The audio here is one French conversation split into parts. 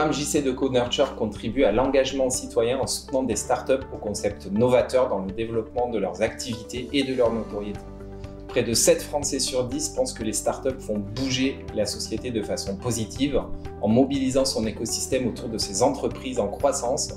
programme JC Deco Nurture contribue à l'engagement citoyen en soutenant des startups aux concepts novateurs dans le développement de leurs activités et de leur notoriété. Près de 7 Français sur 10 pensent que les startups font bouger la société de façon positive en mobilisant son écosystème autour de ces entreprises en croissance.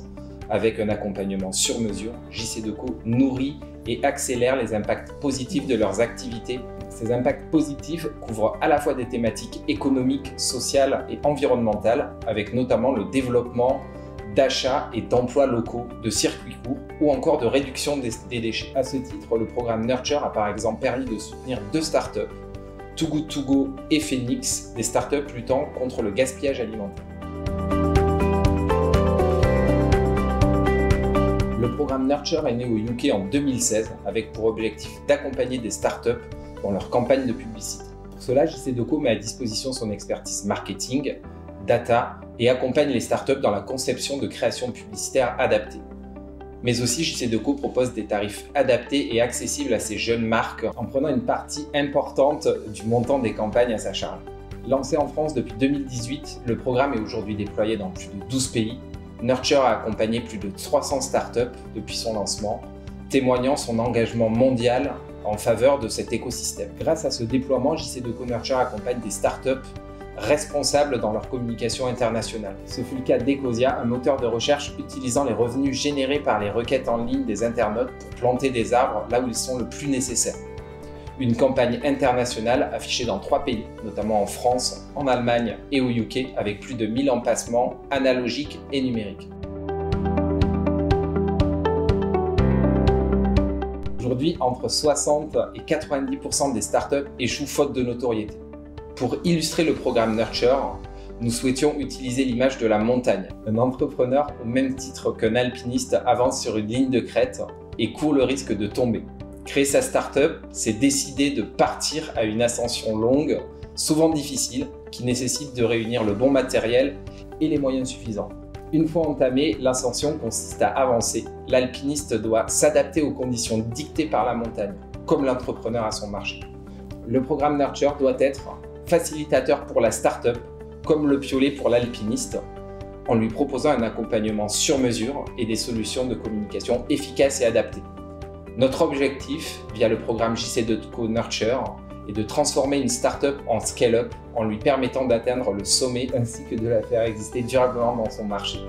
Avec un accompagnement sur mesure, JC Deco nourrit et accélère les impacts positifs de leurs activités. Ces impacts positifs couvrent à la fois des thématiques économiques, sociales et environnementales, avec notamment le développement d'achats et d'emplois locaux, de circuits courts ou encore de réduction des déchets. À ce titre, le programme Nurture a par exemple permis de soutenir 2 startups, Too Good To Go et Phoenix, des startups luttant contre le gaspillage alimentaire. Le programme Nurture est né au UK en 2016 avec pour objectif d'accompagner des startups dans leur campagne de publicité. Pour cela, JC Deco met à disposition son expertise marketing, data et accompagne les startups dans la conception de création publicitaire adaptée. Mais aussi, JC Deco propose des tarifs adaptés et accessibles à ces jeunes marques en prenant une partie importante du montant des campagnes à sa charge. Lancé en France depuis 2018, le programme est aujourd'hui déployé dans plus de 12 pays. Nurture a accompagné plus de 300 startups depuis son lancement, témoignant son engagement mondial en faveur de cet écosystème. Grâce à ce déploiement, JC Deco Nurture accompagne des startups responsables dans leur communication internationale. Ce fut le cas d'Ecosia, un moteur de recherche utilisant les revenus générés par les requêtes en ligne des internautes pour planter des arbres là où ils sont le plus nécessaires. Une campagne internationale affichée dans 3 pays, notamment en France, en Allemagne et au UK, avec plus de 1000 emplacements analogiques et numériques. Aujourd'hui, entre 60 et 90% des startups échouent faute de notoriété. Pour illustrer le programme Nurture, nous souhaitions utiliser l'image de la montagne. Un entrepreneur, au même titre qu'un alpiniste, avance sur une ligne de crête et court le risque de tomber. Créer sa startup, c'est décider de partir à une ascension longue, souvent difficile, qui nécessite de réunir le bon matériel et les moyens suffisants. Une fois entamée, l'ascension consiste à avancer. L'alpiniste doit s'adapter aux conditions dictées par la montagne, comme l'entrepreneur à son marché. Le programme Nurture doit être facilitateur pour la startup, comme le piolet pour l'alpiniste, en lui proposant un accompagnement sur mesure et des solutions de communication efficaces et adaptées. Notre objectif, via le programme JC Deco Nurture, est de transformer une startup en scale-up en lui permettant d'atteindre le sommet ainsi que de la faire exister durablement dans son marché.